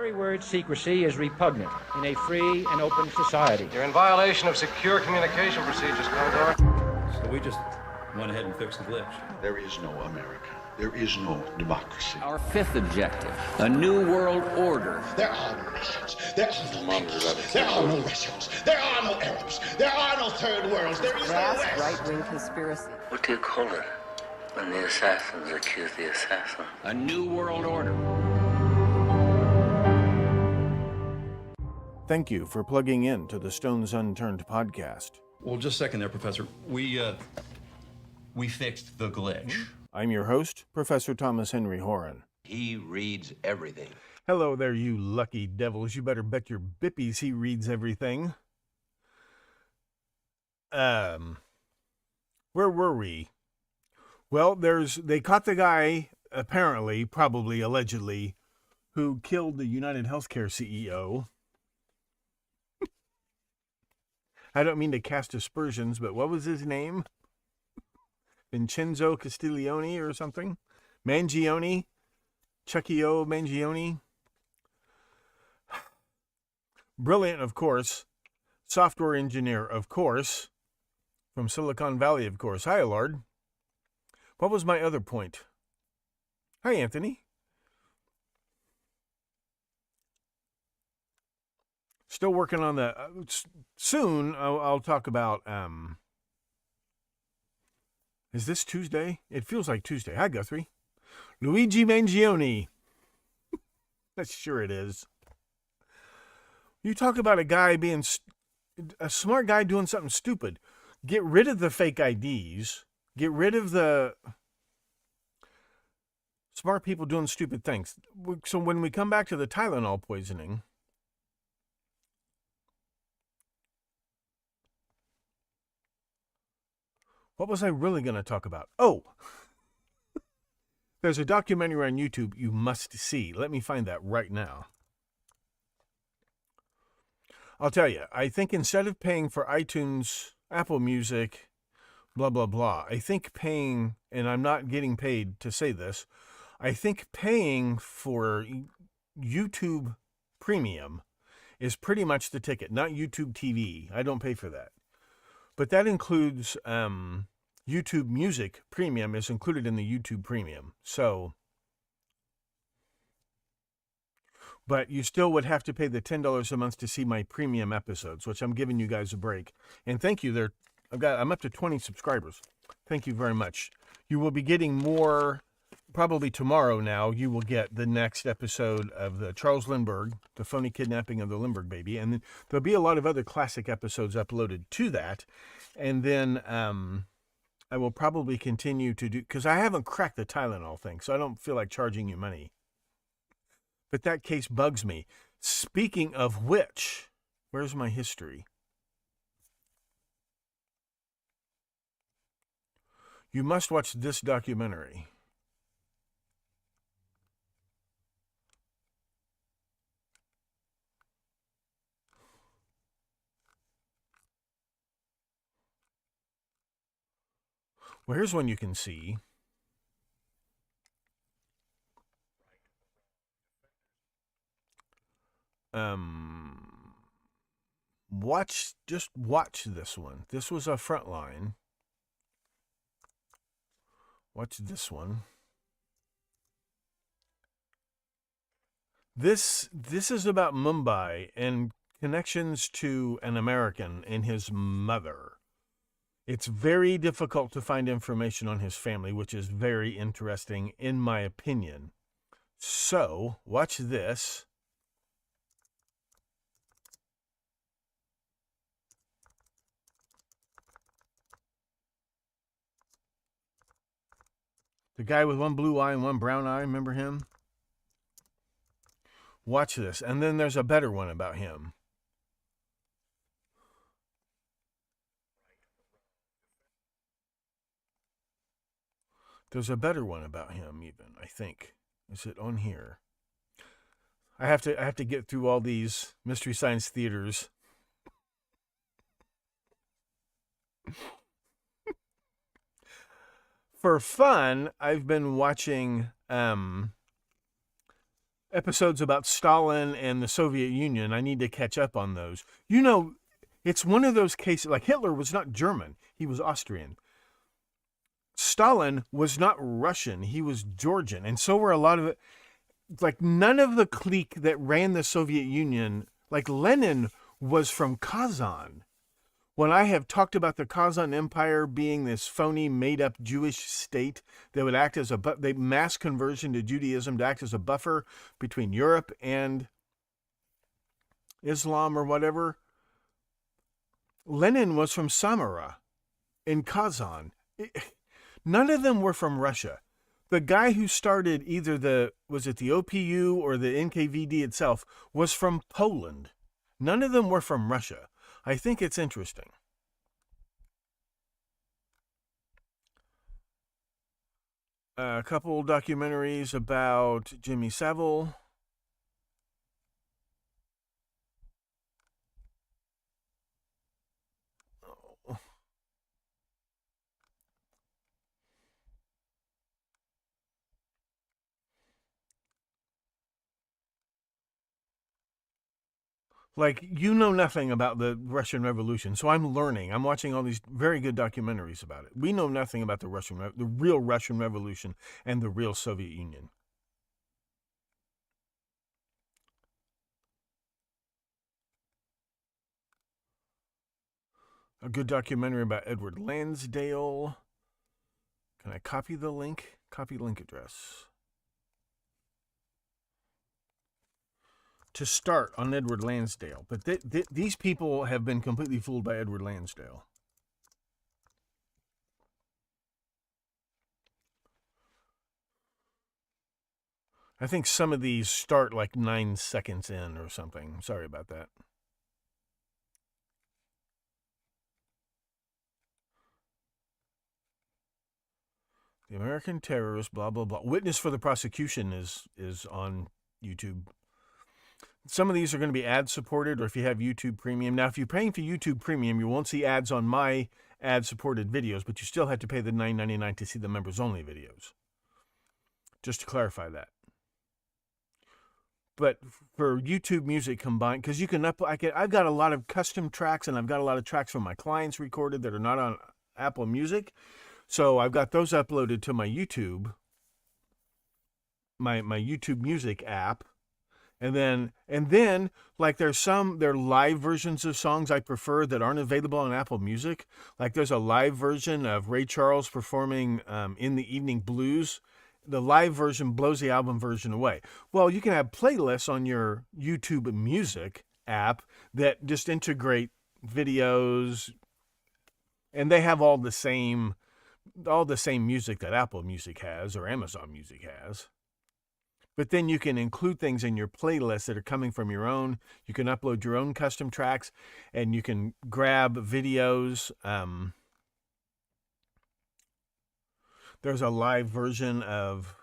very word secrecy is repugnant in a free and open society. You're in violation of secure communication procedures, Commodore. So we just went ahead and fixed the glitch. There is no America. There is no democracy. Our fifth objective, a new world order. There are no nations. There are no peoples. There are no Russians. There are no Arabs. There are no third worlds. There is no West. Right-wing conspiracy. What do you call it when the assassins accuse the assassin? A new world order. Thank you for plugging in to the Stones Unturned podcast. Well, just a second there, Professor. We fixed the glitch. I'm your host, Professor Thomas Henry Horan. He reads everything. Hello there, you lucky devils. You better bet your bippies he reads everything. Where were we? Well, they caught the guy, apparently, probably, allegedly, who killed the United Healthcare CEO. I don't mean to cast aspersions, but what was his name? Vincenzo Castiglione or something? Mangione? Chuckio Mangione? Brilliant, of course. Software engineer, of course. From Silicon Valley, of course. Hi, Allard. What was my other point? Hi, Anthony. Still working on the... soon, I'll talk about... Is this Tuesday? It feels like Tuesday. Hi, Guthrie. Luigi Mangione. Sure it is. You talk about a guy being... a smart guy doing something stupid. Get rid of the fake IDs. Get rid of the... smart people doing stupid things. So when we come back to the Tylenol poisoning... what was I really going to talk about? Oh, there's a documentary on YouTube you must see. Let me find that right now. I'll tell you, I think instead of paying for iTunes, Apple Music, blah, blah, blah, I think paying, and I'm not getting paid to say this, I think paying for YouTube Premium is pretty much the ticket, not YouTube TV. I don't pay for that. But that includes YouTube Music Premium is included in the YouTube Premium. So, but you still would have to pay the $10 a month to see my premium episodes, which I'm giving you guys a break. And thank you. I'm up to 20 subscribers. Thank you very much. You will be getting more. Probably tomorrow now, you will get the next episode of the Charles Lindbergh, the phony kidnapping of the Lindbergh baby. And then there'll be a lot of other classic episodes uploaded to that. And then I will probably continue to do, because I haven't cracked the Tylenol thing, so I don't feel like charging you money. But that case bugs me. Speaking of which, where's my history? You must watch this documentary. Well, here's one you can see. Just watch this one. This was a Frontline. Watch this one. This is about Mumbai and connections to an American and his mother. It's very difficult to find information on his family, which is very interesting in my opinion. So, watch this. The guy with one blue eye and one brown eye, remember him? Watch this. And then there's a better one about him. There's a better one about him even, I think. Is it on here? I have to get through all these Mystery Science Theaters. For fun, I've been watching episodes about Stalin and the Soviet Union. I need to catch up on those. You know, it's one of those cases, like Hitler was not German, he was Austrian. Stalin was not Russian, he was Georgian. And so were a lot of it. Like, none of the clique that ran the Soviet Union, like Lenin was from Kazan. When I have talked about the Kazan Empire being this phony, made-up Jewish state that would act as they mass conversion to Judaism to act as a buffer between Europe and Islam or whatever, Lenin was from Samara in Kazan. None of them were from Russia. The guy who started either the OPU or the NKVD itself was from Poland. None of them were from Russia. I think it's interesting. A couple documentaries about Jimmy Savile. Like, you know nothing about the Russian Revolution, so I'm learning. I'm watching all these very good documentaries about it. We know nothing about the real Russian Revolution and the real Soviet Union. A good documentary about Edward Lansdale. Can I copy the link? Copy link address. To start on Edward Lansdale. But these people have been completely fooled by Edward Lansdale. I think some of these start like 9 seconds in or something. Sorry about that. The American Terrorist, blah, blah, blah. Witness for the Prosecution is on YouTube. Some of these are going to be ad-supported, or if you have YouTube Premium. Now, if you're paying for YouTube Premium, you won't see ads on my ad-supported videos, but you still have to pay the $9.99 to see the members-only videos. Just to clarify that. But for YouTube Music combined, because you can I've got a lot of custom tracks, and I've got a lot of tracks from my clients recorded that are not on Apple Music. So I've got those uploaded to my YouTube, my YouTube Music app. And then, like, there are live versions of songs I prefer that aren't available on Apple Music. Like, there's a live version of Ray Charles performing In the Evening Blues. The live version blows the album version away. Well, you can have playlists on your YouTube Music app that just integrate videos, and they have all the same music that Apple Music has or Amazon Music has. But then you can include things in your playlist that are coming from your own. You can upload your own custom tracks, and you can grab videos. There's a live version of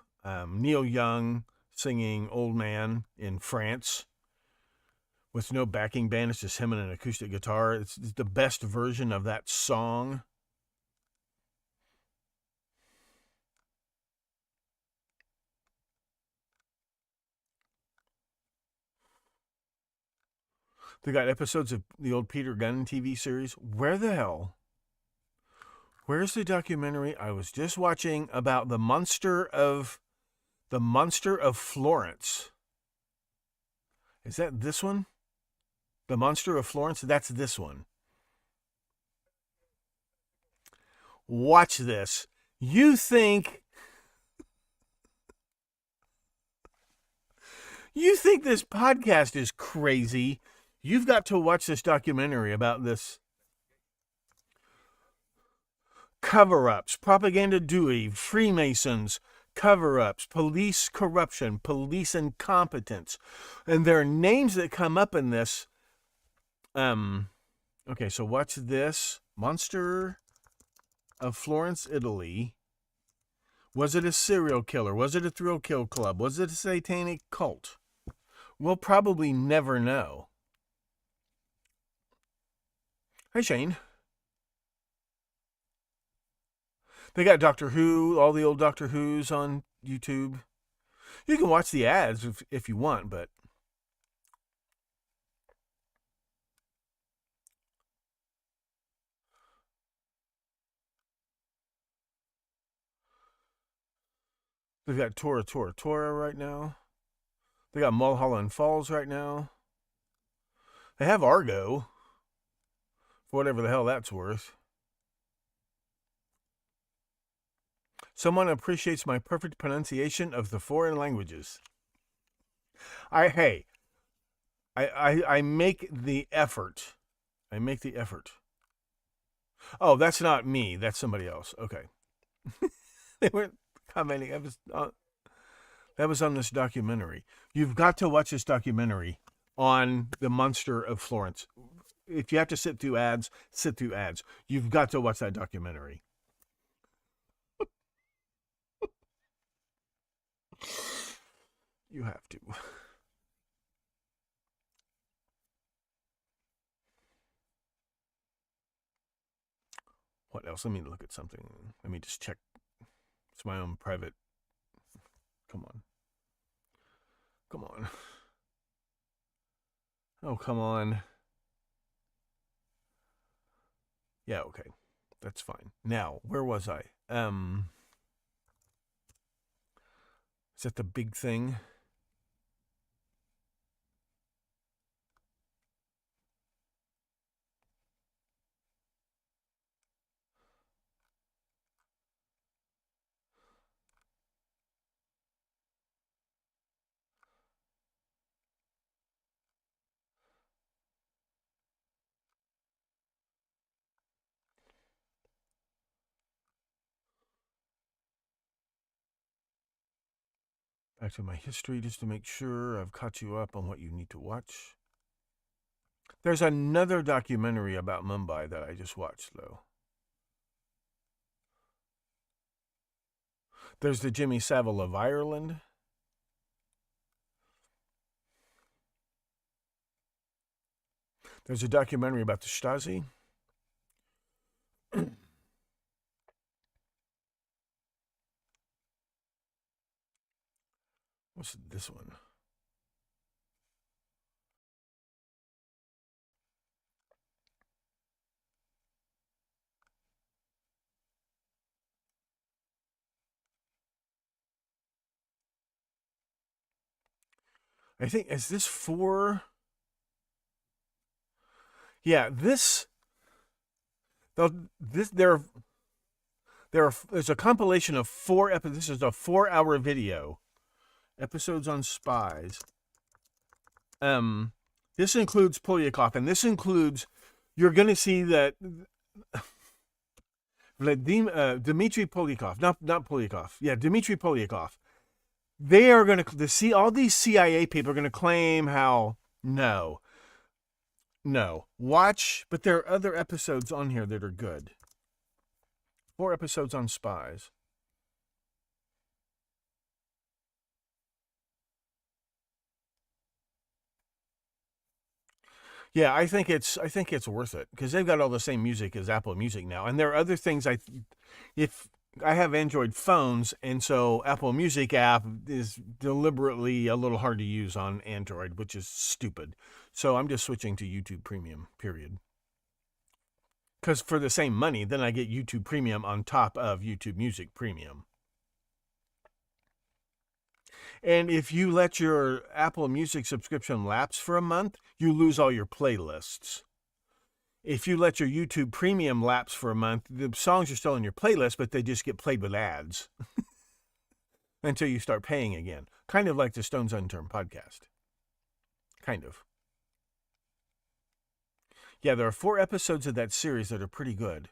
Neil Young singing Old Man in France with no backing band. It's just him and an acoustic guitar. It's the best version of that song. They got episodes of the old Peter Gunn TV series. Where's the documentary I was just watching about the monster of Florence? Is that this one? The Monster of Florence? That's this one. Watch this. You think this podcast is crazy? You've got to watch this documentary about this. Cover-ups, propaganda dewey, Freemasons, cover-ups, police corruption, police incompetence. And there are names that come up in this. Okay, so watch this. Monster of Florence, Italy. Was it a serial killer? Was it a thrill kill club? Was it a satanic cult? We'll probably never know. Hi, Shane. They got Doctor Who, all the old Doctor Who's on YouTube. You can watch the ads if you want, but they've got Tora Tora Tora right now. They got Mulholland Falls right now. They have Argo, for whatever the hell that's worth. Someone appreciates my perfect pronunciation of the foreign languages. I make the effort. I make the effort. Oh, that's not me. That's somebody else. Okay. They weren't commenting. That was on this documentary. You've got to watch this documentary on the Monster of Florence. If you have to sit through ads, sit through ads. You've got to watch that documentary. You have to. What else? Let me look at something. Let me just check. It's my own private. Come on. Come on. Oh, come on. Yeah, okay. That's fine. Now, where was I? Is that the big thing? Back to my history just to make sure I've caught you up on what you need to watch. There's another documentary about Mumbai that I just watched, though. There's the Jimmy Savile of Ireland. There's a documentary about the Stasi. What's this one? I think, is this 4? Yeah, there's a compilation of 4 episodes. This is a 4-hour video. Episodes on spies. This includes Polyakov, and this includes, you're going to see that Dmitry Polyakov, not Polyakov. Yeah, Dmitry Polyakov. They are going to see, all these CIA people are going to claim how, no. Watch, but there are other episodes on here that are good. 4 episodes on spies. Yeah, I think it's worth it because they've got all the same music as Apple Music now, and there are other things. If I have Android phones, and so Apple Music app is deliberately a little hard to use on Android, which is stupid. So I'm just switching to YouTube Premium. Period. Because for the same money, then I get YouTube Premium on top of YouTube Music Premium. And if you let your Apple Music subscription lapse for a month, you lose all your playlists. If you let your YouTube Premium lapse for a month, the songs are still in your playlist, but they just get played with ads until you start paying again. Kind of like the Stones Unturned podcast. Kind of. Yeah, there are 4 episodes of that series that are pretty good.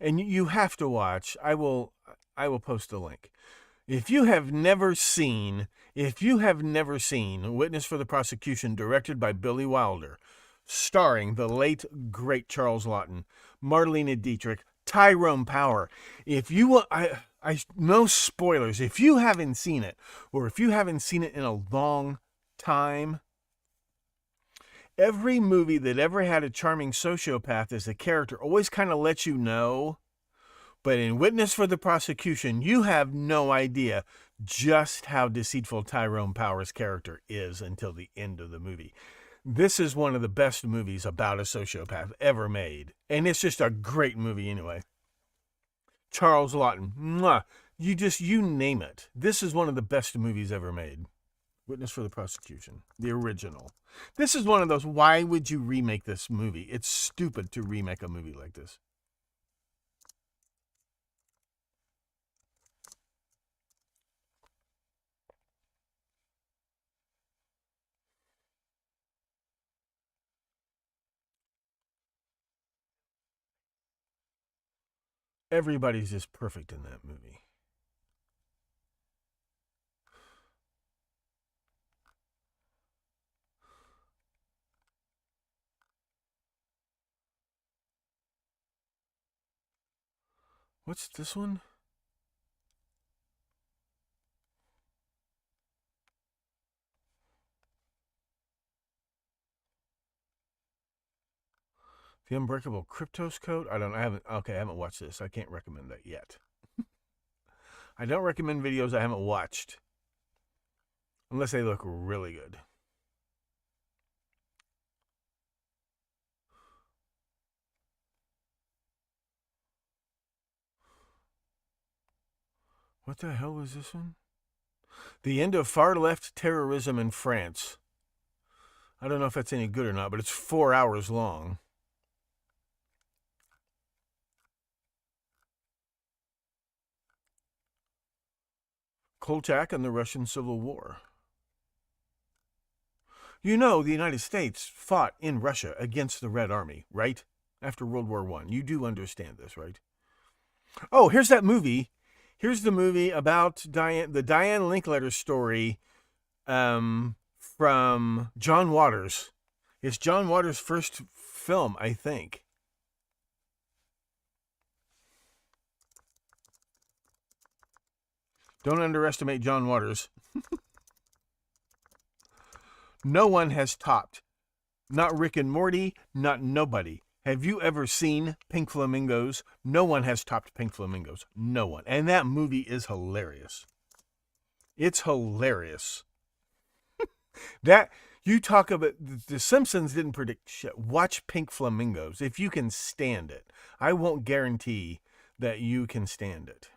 And you have to watch. I will post a link. If you have never seen Witness for the Prosecution, directed by Billy Wilder, starring the late, great Charles Laughton, Marlene Dietrich, Tyrone Power, if you want, no spoilers, if you haven't seen it, or if you haven't seen it in a long time, every movie that ever had a charming sociopath as a character always kind of lets you know But in Witness for the Prosecution, you have no idea just how deceitful Tyrone Power's character is until the end of the movie. This is one of the best movies about a sociopath ever made. And it's just a great movie anyway. Charles Lawton, mwah, you name it. This is one of the best movies ever made. Witness for the Prosecution, the original. This is one of those, why would you remake this movie? It's stupid to remake a movie like this. Everybody's just perfect in that movie. What's this one? The Unbreakable Cryptos Code? I haven't watched this. I can't recommend that yet. I don't recommend videos I haven't watched. Unless they look really good. What the hell was this one? The End of Far Left Terrorism in France. I don't know if that's any good or not, but it's 4 hours long. Kolchak and the Russian Civil War. You know, the United States fought in Russia against the Red Army, right? After World War I. You do understand this, right? Oh, here's that movie. Here's the movie about the Diane Linkletter story from John Waters. It's John Waters' first film, I think. Don't underestimate John Waters. No one has topped. Not Rick and Morty, not nobody. Have you ever seen Pink Flamingos? No one has topped Pink Flamingos. No one. And that movie is hilarious. It's hilarious. That, you talk about, The Simpsons didn't predict shit. Watch Pink Flamingos if you can stand it. I won't guarantee that you can stand it.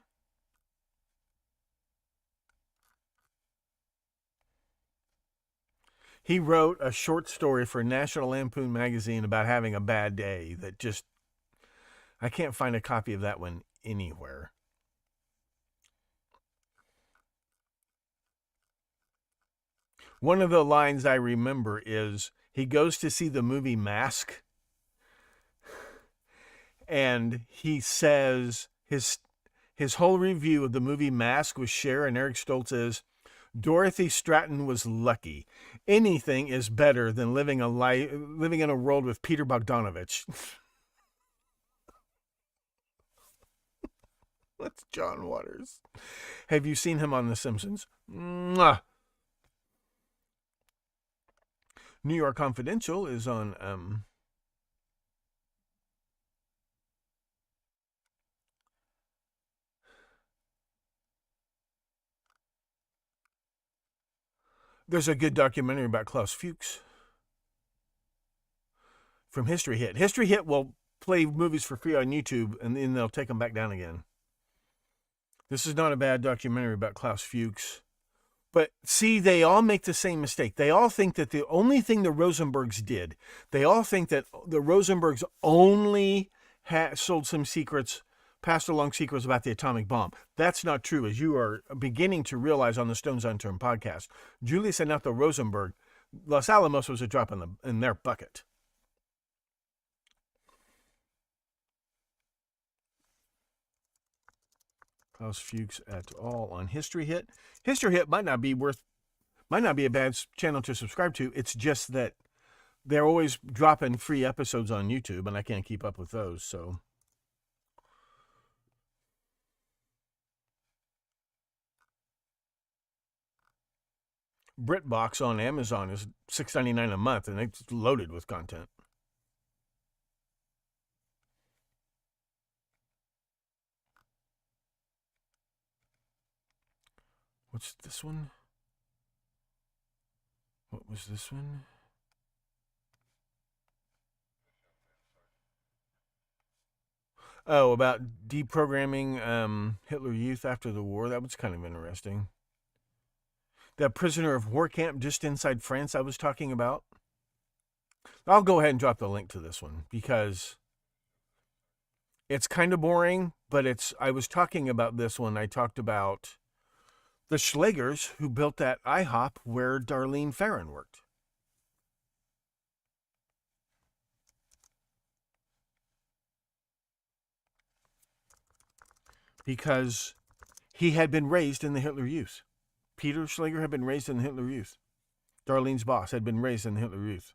He wrote a short story for National Lampoon magazine about having a bad day that just, I can't find a copy of that one anywhere. One of the lines I remember is, he goes to see the movie Mask, and he says, his whole review of the movie Mask with Cher and Eric Stoltz is, Dorothy Stratton was lucky. Anything is better than living in a world with Peter Bogdanovich. That's John Waters. Have you seen him on The Simpsons? Mwah. New York Confidential is on there's a good documentary about Klaus Fuchs from History Hit. History Hit will play movies for free on YouTube, and then they'll take them back down again. This is not a bad documentary about Klaus Fuchs. But see, they all make the same mistake. They all think that the only thing the Rosenbergs did, they all think that the Rosenbergs only sold some secrets, passed along secrets about the atomic bomb. That's not true, as you are beginning to realize on the Stones Unturned podcast. Julius and Otto Rosenberg, Los Alamos was a drop in their bucket. Klaus Fuchs et al. On History Hit. History Hit might not be a bad channel to subscribe to. It's just that they're always dropping free episodes on YouTube, and I can't keep up with those, so. BritBox on Amazon is $6.99 a month, and it's loaded with content. What's this one? What was this one? Oh, about deprogramming Hitler Youth after the war. That was kind of interesting. That prisoner of war camp just inside France I was talking about. I'll go ahead and drop the link to this one because it's kind of boring, but I was talking about this one. I talked about the Schlagers who built that IHOP where Darlene Ferrin worked. Because he had been raised in the Hitler Youth. Peter Schlager had been raised in the Hitler Youth. Darlene's boss had been raised in the Hitler Youth.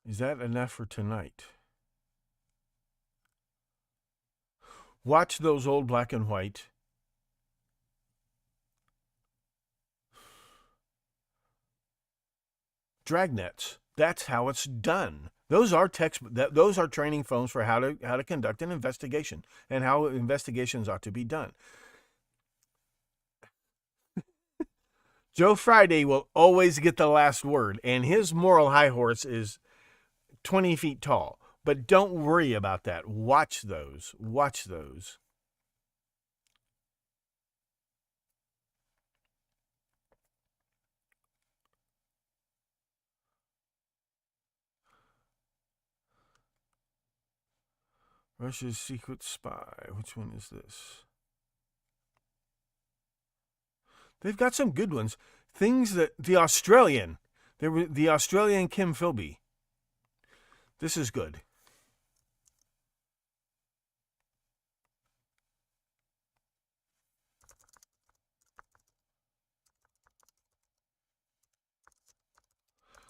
Is that enough for tonight? Watch those old black and white. Dragnets. That's how it's done. Those are those are training phones for how to conduct an investigation and how investigations ought to be done. Joe Friday will always get the last word, and his moral high horse is 20 feet tall. But don't worry about that. Watch those. Watch those. Russia's secret spy. Which one is this? They've got some good ones. Things that the Australian Kim Philby. This is good.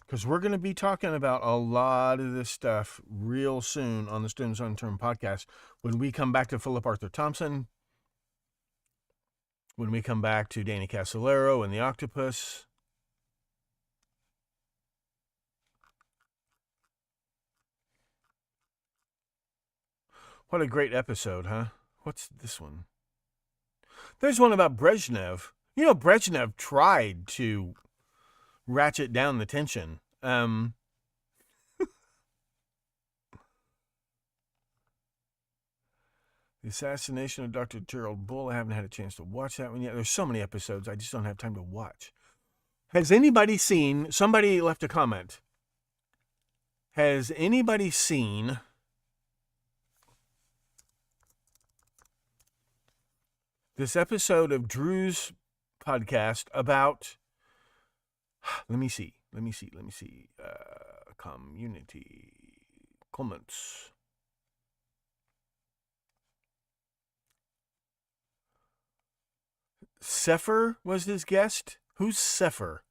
Because we're going to be talking about a lot of this stuff real soon on the Students on Term podcast when we come back to Philip Arthur Thompson, when we come back to Danny Casolaro and the Octopus. What a great episode, huh? What's this one? There's one about Brezhnev. You know, Brezhnev tried to ratchet down the tension. The assassination of Dr. Gerald Bull. I haven't had a chance to watch that one yet. There's so many episodes, I just don't have time to watch. Has anybody seen, somebody left a comment. Has anybody seen this episode of Drew's podcast about, let me see. Community comments. Sefer was his guest. Who's Sefer?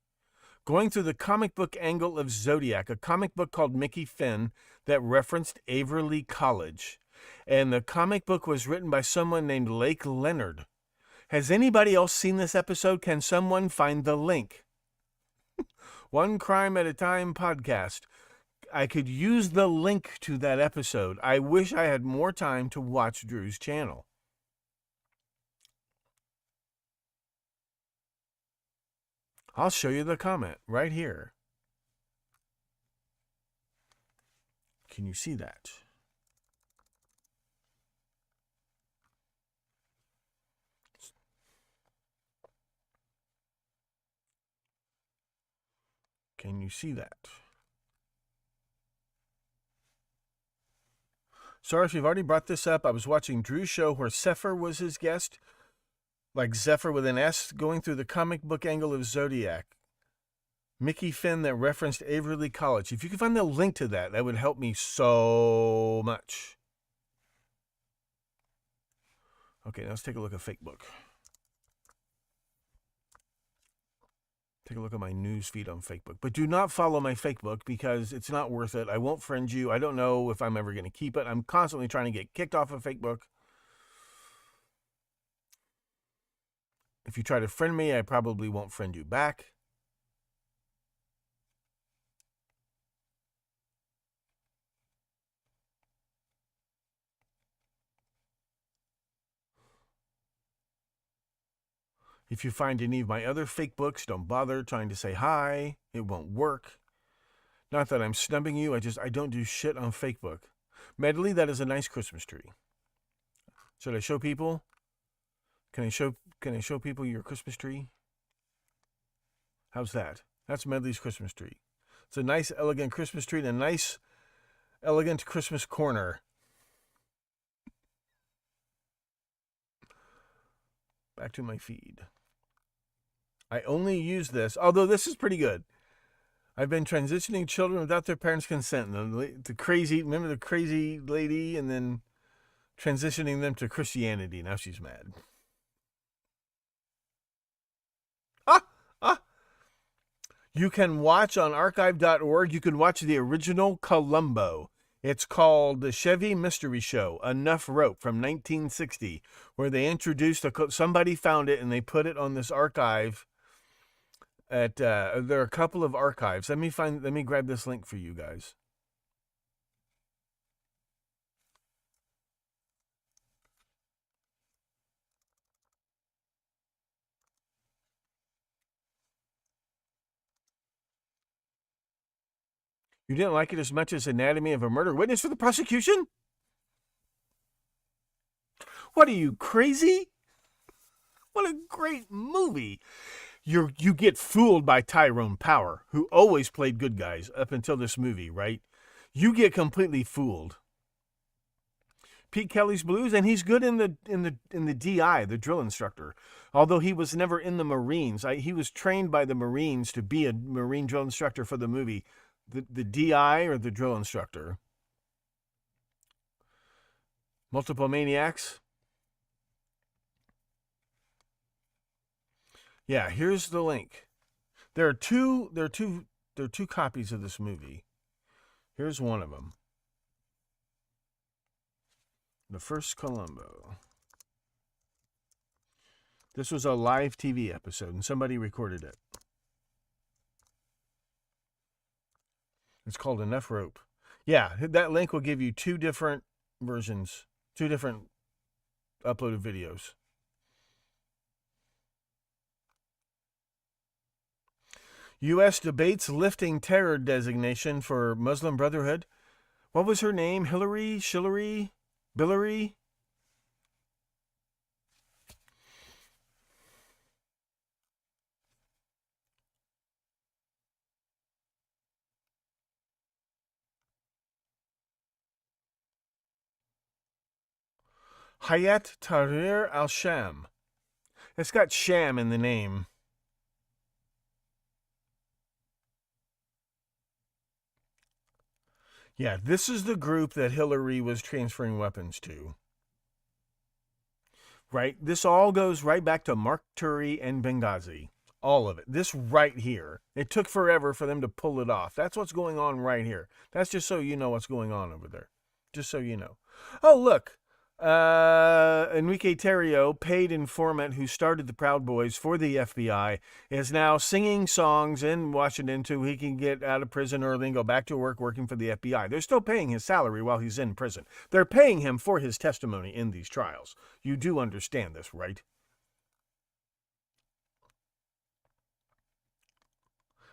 Going through the comic book angle of Zodiac, a comic book called Mickey Finn that referenced Averly College. And the comic book was written by someone named Lake Leonard. Has anybody else seen this episode? Can someone find the link? One Crime at a Time podcast. I could use the link to that episode. I wish I had more time to watch Drew's channel. I'll show you the comment right here. Can you see that? Can you see that? Sorry if you've already brought this up. I was watching Drew's show where Sefer was his guest. Like Zephyr with an S, going through the comic book angle of Zodiac. Mickey Finn that referenced Averly College. If you could find the link to that, that would help me so much. Okay, now let's take a look at Facebook. Take a look at my news feed on Facebook. But do not follow my Facebook because it's not worth it. I won't friend you. I don't know if I'm ever going to keep it. I'm constantly trying to get kicked off of Facebook. If you try to friend me, I probably won't friend you back. If you find any of my other fake books, don't bother trying to say hi. It won't work. Not that I'm snubbing you, I don't do shit on fake book. Medley, that is a nice Christmas tree. Should I show people? Can I show people your Christmas tree? How's that? That's Medley's Christmas tree. It's a nice, elegant Christmas tree and a nice, elegant Christmas corner. Back to my feed. I only use this, although this is pretty good. I've been transitioning children without their parents' consent. Remember the crazy lady, and then transitioning them to Christianity. Now she's mad. You can watch on archive.org, you can watch the original Columbo. It's called The Chevy Mystery Show, Enough Rope from 1960, where they introduced, somebody found it and they put it on this archive. There are a couple of archives. Let me grab this link for you guys. You didn't like it as much as Anatomy of a Murder Witness for the prosecution? What are you, crazy? What a great movie. You get fooled by Tyrone Power, who always played good guys up until this movie, right? You get completely fooled. Pete Kelly's Blues, and he's good in the DI, the drill instructor. Although he was never in the Marines. He was trained by the Marines to be a Marine drill instructor for the movie. The DI or the drill instructor. Multiple Maniacs. Yeah, here's the link. There are two copies of this movie. Here's one of them. The first Columbo. This was a live TV episode, and somebody recorded it. It's called Enough Rope. Yeah, that link will give you two different versions, two different uploaded videos. U.S. debates lifting terror designation for Muslim Brotherhood. What was her name? Hillary? Shillery? Billary? Hayat Tahrir al-Sham. It's got sham in the name. Yeah, this is the group that Hillary was transferring weapons to. Right? This all goes right back to Mark Turi and Benghazi. All of it. This right here. It took forever for them to pull it off. That's what's going on right here. That's just so you know what's going on over there. Just so you know. Oh, look. Enrique Tarrio, paid informant who started the Proud Boys for the FBI, is now singing songs in Washington so he can get out of prison early and go back to work working for the FBI. They're still paying his salary while he's in prison. They're paying him for his testimony in these trials. You do understand this, right?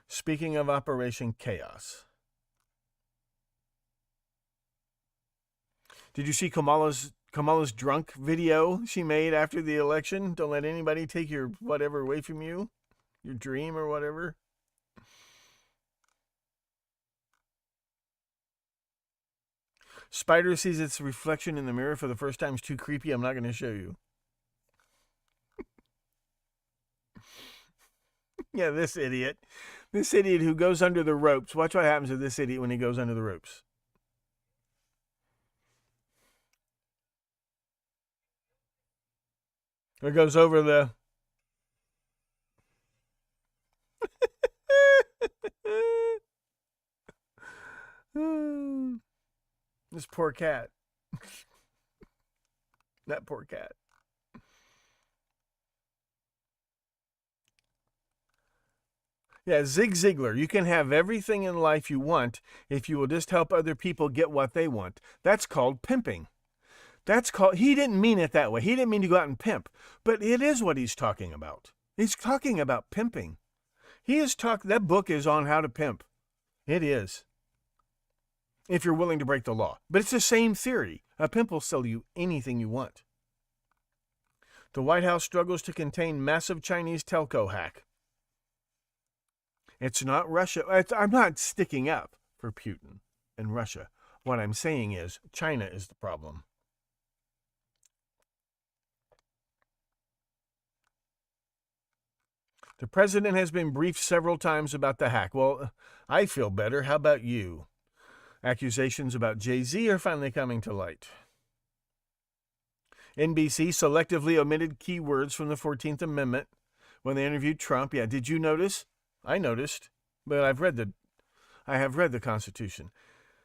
Speaking of Operation Chaos. Did you see Kamala's drunk video she made after the election? Don't let anybody take your whatever away from you. Your dream or whatever. Spider sees its reflection in the mirror for the first time. It's too creepy. I'm not going to show you. Yeah, this idiot. This idiot who goes under the ropes. Watch what happens to this idiot when he goes under the ropes. It goes over the... This poor cat. That poor cat. Yeah, Zig Ziglar. You can have everything in life you want if you will just help other people get what they want. That's called pimping. He didn't mean it that way. He didn't mean to go out and pimp, but it is what he's talking about. He's talking about pimping. That book is on how to pimp. It is. If you're willing to break the law. But it's the same theory. A pimp will sell you anything you want. The White House struggles to contain massive Chinese telco hack. It's not Russia. I'm not sticking up for Putin and Russia. What I'm saying is China is the problem. The president has been briefed several times about the hack. Well, I feel better. How about you? Accusations about Jay-Z are finally coming to light. NBC selectively omitted keywords from the 14th Amendment when they interviewed Trump. Yeah, did you notice? I noticed, but I have read the Constitution.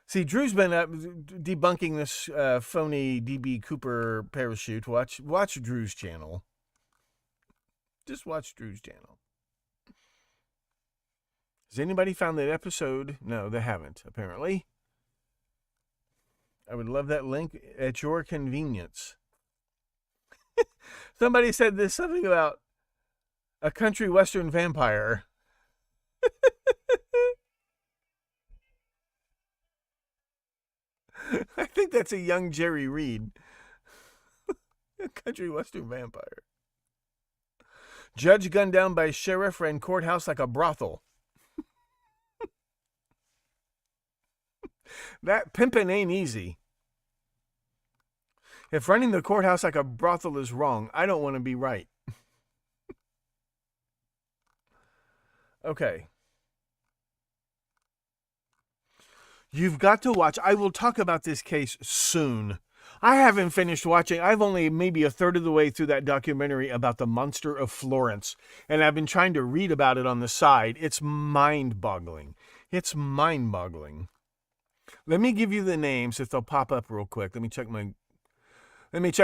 See, Drew's been debunking this phony D.B. Cooper parachute. Watch Drew's channel. Just watch Drew's channel. Has anybody found that episode? No, they haven't, apparently. I would love that link at your convenience. Somebody said there's something about a country western vampire. I think that's a young Jerry Reed. A country western vampire. Judge gunned down by sheriff ran courthouse like a brothel. That pimping ain't easy. If running the courthouse like a brothel is wrong, I don't want to be right. Okay. You've got to watch. I will talk about this case soon. I haven't finished watching. I've only maybe a third of the way through that documentary about the monster of Florence. And I've been trying to read about it on the side. It's mind-boggling. It's mind-boggling. Let me give you the names if they'll pop up real quick. Let me check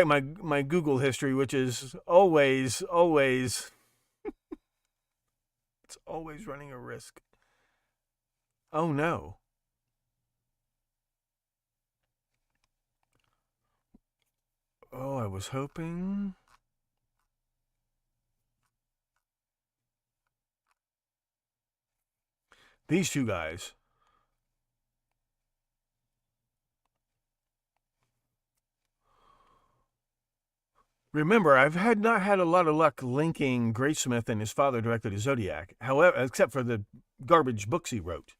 my Google history, which is always it's always running a risk. Oh no. Oh, I was hoping. These two guys. Remember, I've not had a lot of luck linking Graysmith and his father directly to Zodiac, however, except for the garbage books he wrote.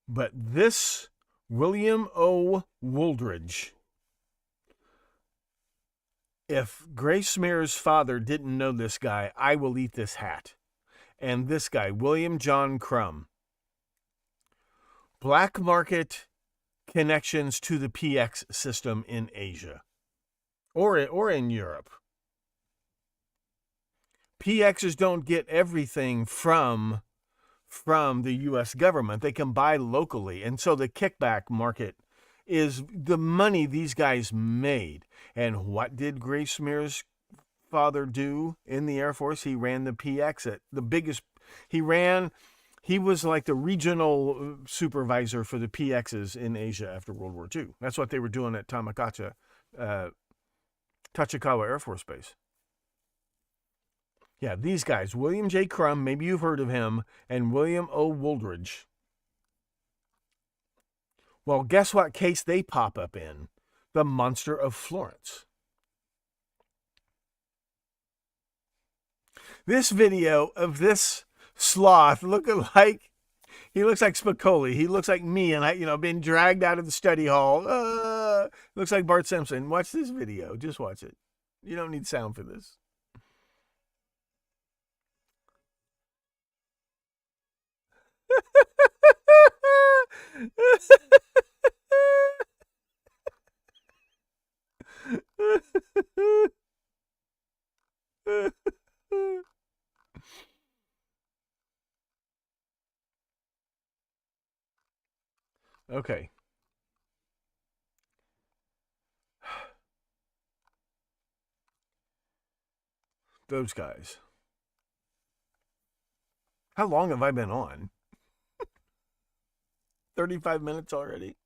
But this William O. Wooldridge, if Graysmere's father didn't know this guy, I will eat this hat. And this guy, William John Crum, black market connections to the PX system in Asia. Or in Europe. PXs don't get everything from the U.S. government. They can buy locally. And so the kickback market is the money these guys made. And what did Graysmere's father do in the Air Force? He ran the PX at the biggest. He was like the regional supervisor for the PXs in Asia after World War II. That's what they were doing at Tachikawa Air Force Base. Yeah, these guys, William J. Crum, maybe you've heard of him, and William O. Wooldridge. Well, guess what case they pop up in? The Monster of Florence. This video of this sloth looking like, he looks like Spicoli. He looks like me, and being dragged out of the study hall. Looks like Bart Simpson. Watch this video. Just watch it. You don't need sound for this. Okay. Those guys. How long have I been on? 35 minutes already.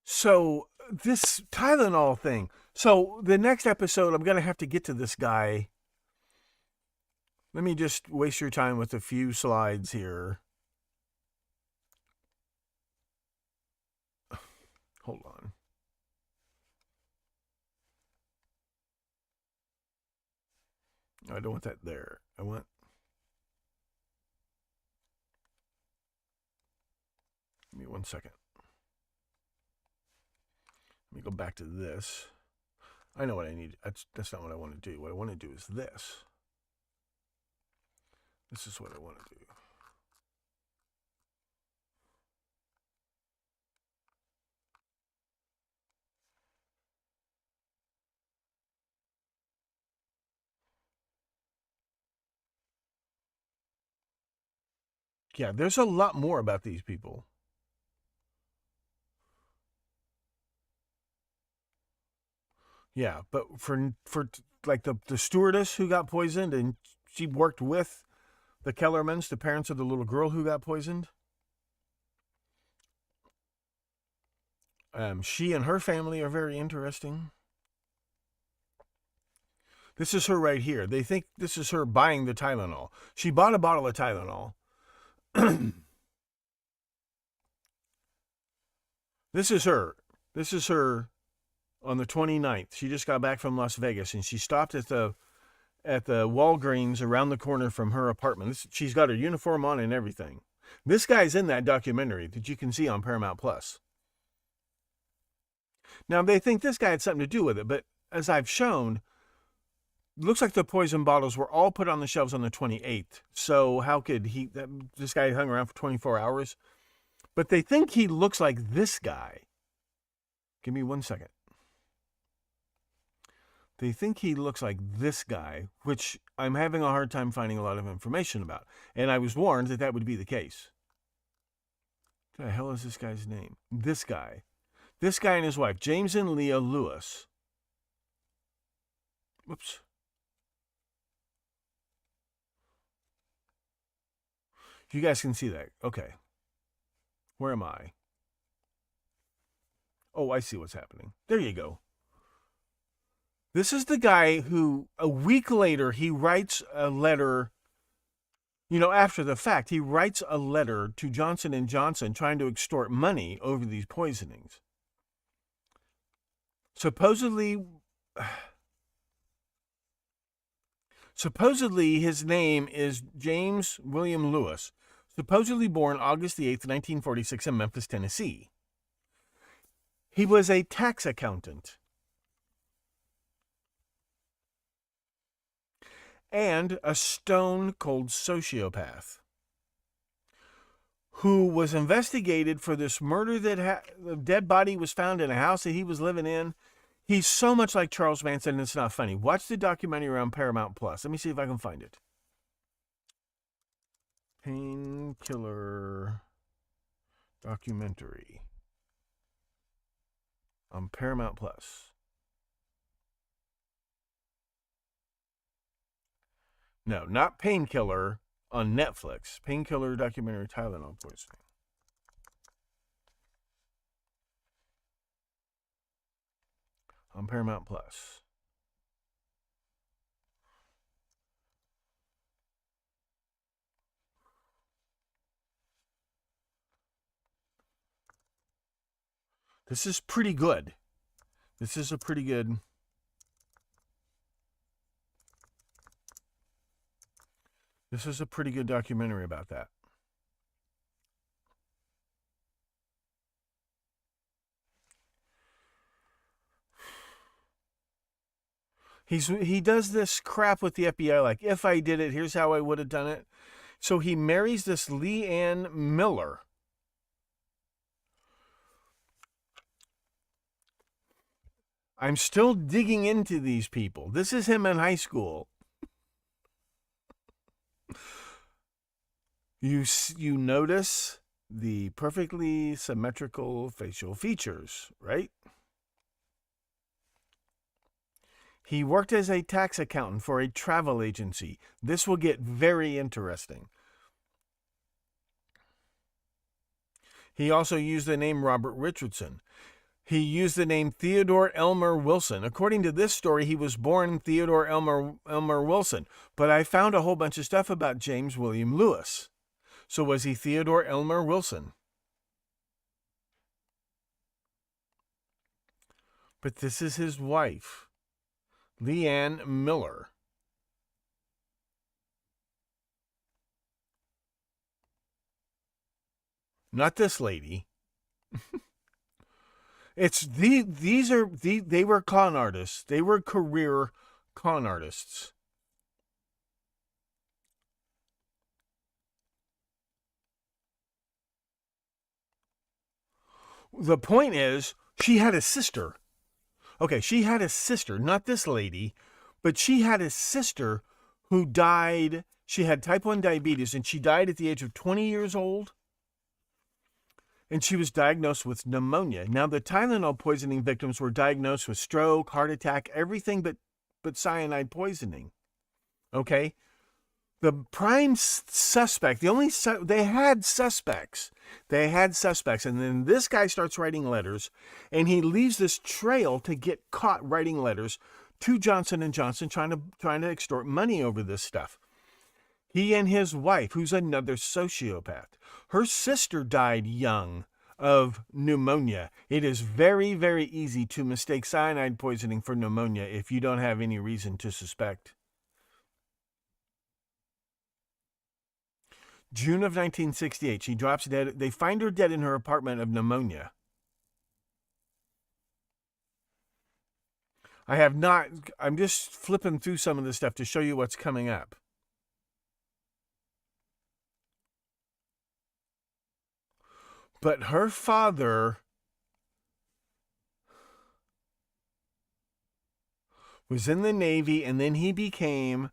So this Tylenol thing. So the next episode, I'm going to have to get to this guy. Let me just waste your time with a few slides here. Hold on. I don't want that there. I want... Give me 1 second. Let me go back to this. I know what I need. That's not what I want to do. What I want to do is this. This is what I want to do. Yeah, there's a lot more about these people. Yeah, but for like the stewardess who got poisoned, and she worked with the Kellermans, the parents of the little girl who got poisoned. She and her family are very interesting. This is her right here. They think this is her buying the Tylenol. She bought a bottle of Tylenol. This is her. This is her on the 29th. She just got back from Las Vegas, and she stopped at the Walgreens around the corner from her apartment. She's got her uniform on and everything. This guy's in that documentary that you can see on Paramount Plus. Now, they think this guy had something to do with it, but as I've shown, it looks like the poison bottles were all put on the shelves on the 28th. So how could this guy hung around for 24 hours? But they think he looks like this guy. Give me 1 second. They think he looks like this guy, which I'm having a hard time finding a lot of information about. And I was warned that that would be the case. What the hell is this guy's name? This guy. This guy and his wife, James and Leah Lewis. Whoops. You guys can see that. Okay. Where am I? Oh, I see what's happening. There you go. This is the guy who, a week later, he writes a letter, after the fact, he writes a letter to Johnson & Johnson trying to extort money over these poisonings. Supposedly his name is James William Lewis, supposedly born August the 8th, 1946 in Memphis, Tennessee. He was a tax accountant and a stone-cold sociopath who was investigated for this murder that the dead body was found in a house that he was living in. He's so much like Charles Manson, and it's not funny. Watch the documentary on Paramount Plus. Let me see if I can find it. Painkiller documentary on Paramount Plus. No, not Painkiller on Netflix. Painkiller documentary, Tylenol poisoning. On Paramount Plus. This is pretty good. This is a pretty good... This is a pretty good documentary about that. He does this crap with the FBI, like, if I did it, here's how I would have done it. So he marries this Leanne Miller. I'm still digging into these people. This is him in high school. You notice the perfectly symmetrical facial features, right? He worked as a tax accountant for a travel agency. This will get very interesting. He also used the name Robert Richardson. He used the name Theodore Elmer Wilson. According to this story, he was born Theodore Elmer Wilson. But I found a whole bunch of stuff about James William Lewis. So was he Theodore Elmer Wilson? But this is his wife, Leanne Miller. Not this lady. They were con artists. They were career con artists. The point is, she had a sister. Okay, she had a sister, not this lady, but she had a sister who died. She had type 1 diabetes, and she died at the age of 20 years old. And she was diagnosed with pneumonia. Now, the Tylenol poisoning victims were diagnosed with stroke, heart attack, everything but cyanide poisoning. Okay? The prime suspect, they had suspects. They had suspects. And then this guy starts writing letters, and he leaves this trail to get caught writing letters to Johnson & Johnson, trying to extort money over this stuff. He and his wife, who's another sociopath. Her sister died young of pneumonia. It is very, very easy to mistake cyanide poisoning for pneumonia if you don't have any reason to suspect. June of 1968, she drops dead. They find her dead in her apartment of pneumonia. I'm just flipping through some of this stuff to show you what's coming up. But her father was in the Navy, and then he became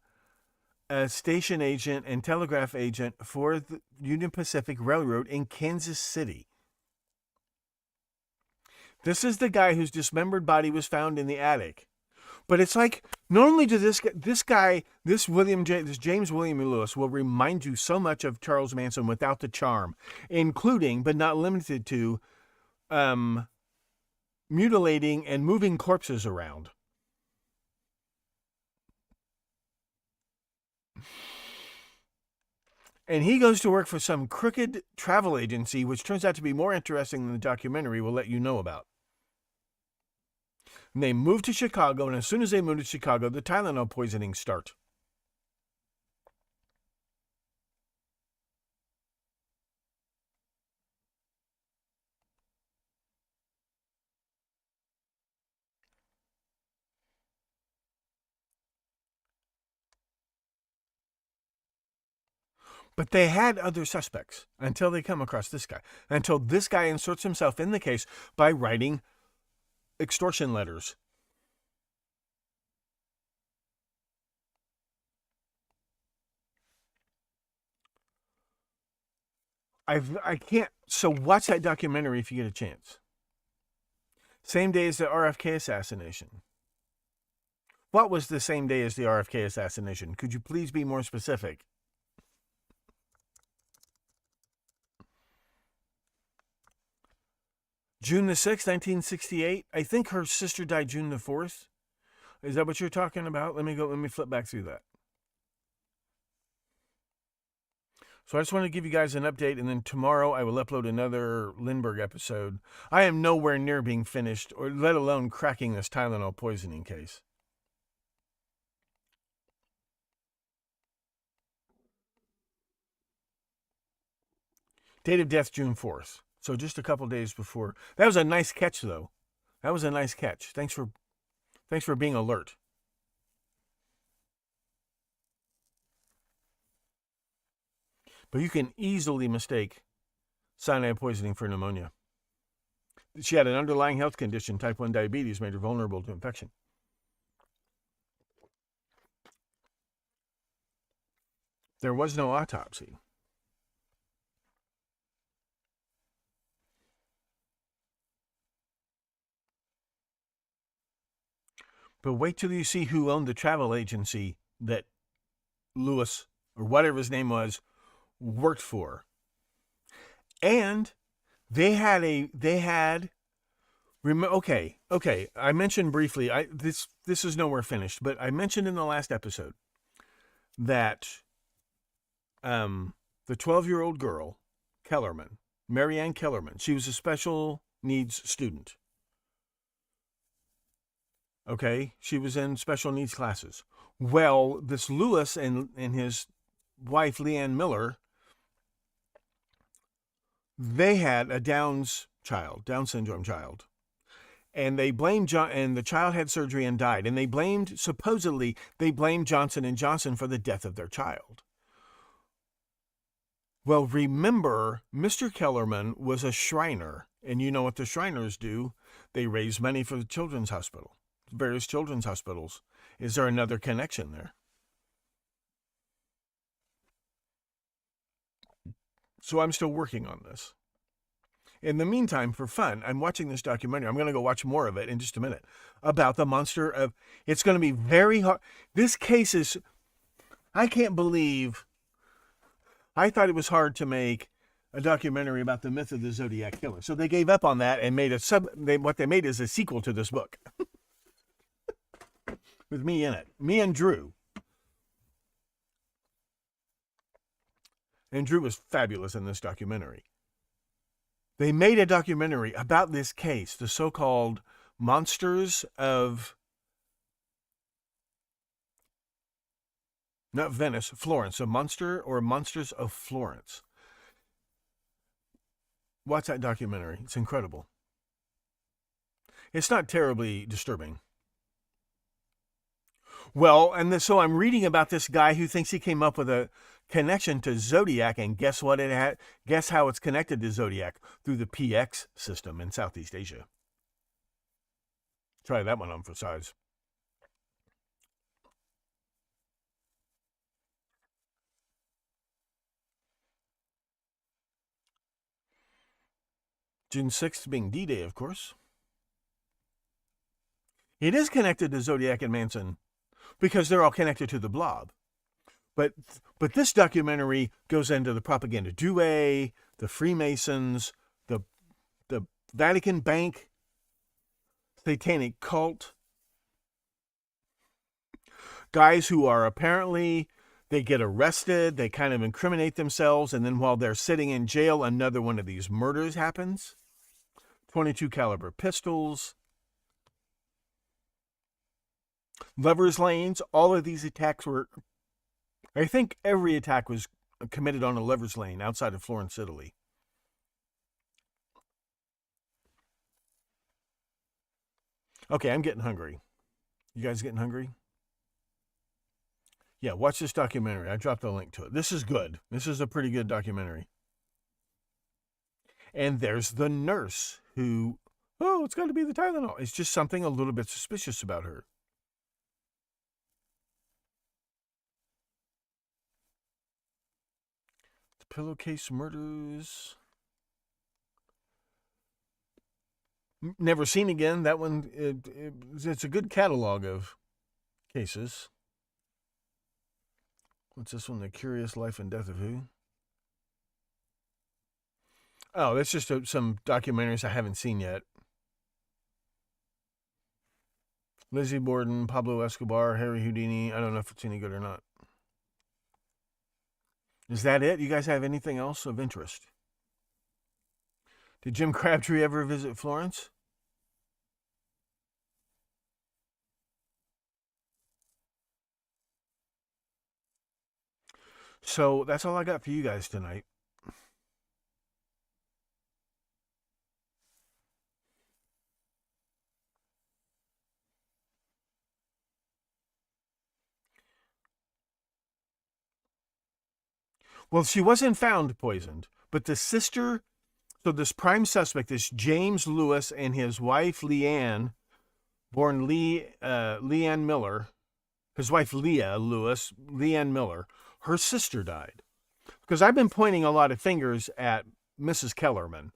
a station agent and telegraph agent for the Union Pacific Railroad in Kansas City. This is the guy whose dismembered body was found in the attic. But it's like, not only does this James William Lewis will remind you so much of Charles Manson without the charm, including, but not limited to, mutilating and moving corpses around. And he goes to work for some crooked travel agency, which turns out to be more interesting than the documentary we'll let you know about. And they move to Chicago, and as soon as they move to Chicago, the Tylenol poisonings start. But they had other suspects until they come across this guy. Until this guy inserts himself in the case by writing extortion letters. I can't. So watch that documentary if you get a chance. Same day as the RFK assassination. What was the same day as the RFK assassination? Could you please be more specific? June the 6th, 1968. I think her sister died June the 4th. Is that what you're talking about? Let me flip back through that. So I just want to give you guys an update, and then tomorrow I will upload another Lindbergh episode. I am nowhere near being finished, or let alone cracking this Tylenol poisoning case. Date of death, June 4th. So just a couple days before. That was a nice catch, though. That was a nice catch. Thanks for being alert. But you can easily mistake cyanide poisoning for pneumonia. She had an underlying health condition, type 1 diabetes, made her vulnerable to infection. There was no autopsy. But wait till you see who owned the travel agency that Lewis, or whatever his name was, worked for. And they had okay, I mentioned briefly, this is nowhere finished, but I mentioned in the last episode that the 12-year-old girl, Kellerman, Marianne Kellerman, she was a special needs student. Okay, she was in special needs classes. Well, this Lewis and his wife, Leanne Miller, they had a Down syndrome child. And they blamed and the child had surgery and died. And supposedly they blamed Johnson & Johnson for the death of their child. Well, remember, Mr. Kellerman was a Shriner. And you know what the Shriners do? They raise money for the children's hospital, various children's hospitals. Is there another connection there? So I'm still working on this. In the meantime, for fun, I'm watching this documentary. I'm going to go watch more of it in just a minute about the monster of... It's going to be very hard. This case is... I can't believe... I thought it was hard to make a documentary about the myth of the Zodiac Killer. So they gave up on that and made what they made is a sequel to this book. With me in it. Me and Drew. And Drew was fabulous in this documentary. They made a documentary about this case, the so-called monsters of, not Venice, Florence, a monster or monsters of Florence. Watch that documentary. It's incredible. It's not terribly disturbing. Well, so I'm reading about this guy who thinks he came up with a connection to Zodiac, and guess what it had? Guess how it's connected to Zodiac? Through the PX system in Southeast Asia. Try that one on for size. June 6th being D-Day, of course. It is connected to Zodiac and Manson because they're all connected to the Blob. But this documentary goes into the Propaganda Due, the Freemasons, the Vatican Bank, satanic cult, guys who are apparently, they get arrested, they kind of incriminate themselves, and then while they're sitting in jail, another one of these murders happens. 22 caliber pistols, lovers lanes, all of these attacks were... I think every attack was committed on a lover's lane outside of Florence, Italy. Okay, I'm getting hungry. You guys getting hungry? Yeah, watch this documentary. I dropped a link to it. This is good. This is a pretty good documentary. And there's the nurse who, it's got to be the Tylenol. It's just something a little bit suspicious about her. Pillowcase murders. Never Seen Again. That one, it's a good catalog of cases. What's this one? The Curious Life and Death of Who? Oh, that's just some documentaries I haven't seen yet. Lizzie Borden, Pablo Escobar, Harry Houdini. I don't know if it's any good or not. Is that it? You guys have anything else of interest? Did Jim Crabtree ever visit Florence? So that's all I got for you guys tonight. Well, she wasn't found poisoned, but the sister, so this prime suspect, this James Lewis and his wife Leanne, born Leanne Miller, his wife Leah Lewis, Leanne Miller, her sister died. Because I've been pointing a lot of fingers at Mrs. Kellerman.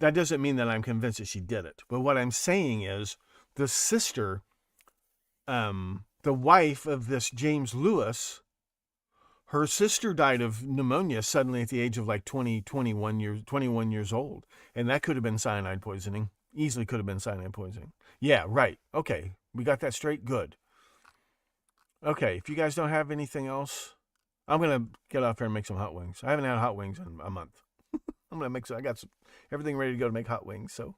That doesn't mean that I'm convinced that she did it. But what I'm saying is the sister the wife of this James Lewis, her sister died of pneumonia suddenly at the age of like 21 years old. And that could have been cyanide poisoning. Easily could have been cyanide poisoning. Yeah, right. Okay. We got that straight. Good. Okay. If you guys don't have anything else, I'm going to get off here and make some hot wings. I haven't had hot wings in a month. I'm going to make some. I got everything ready to go to make hot wings. So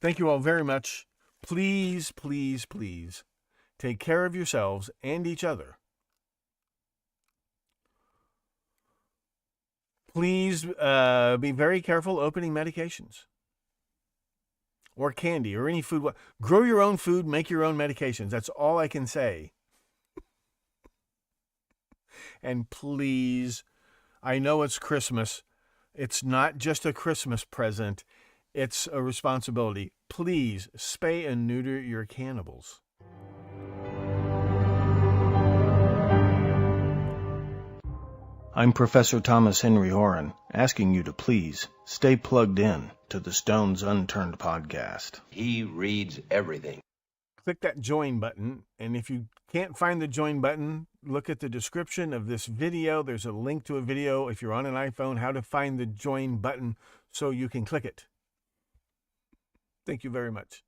thank you all very much. Please, please, please take care of yourselves and each other. Please be very careful opening medications or candy or any food. Grow your own food, make your own medications. That's all I can say. And please, I know it's Christmas. It's not just a Christmas present. It's a responsibility. Please spay and neuter your cannibals. I'm Professor Thomas Henry Horan, asking you to please stay plugged in to the Stones Unturned podcast. He reads everything. Click that join button, and if you can't find the join button, look at the description of this video. There's a link to a video, if you're on an iPhone, how to find the join button so you can click it. Thank you very much.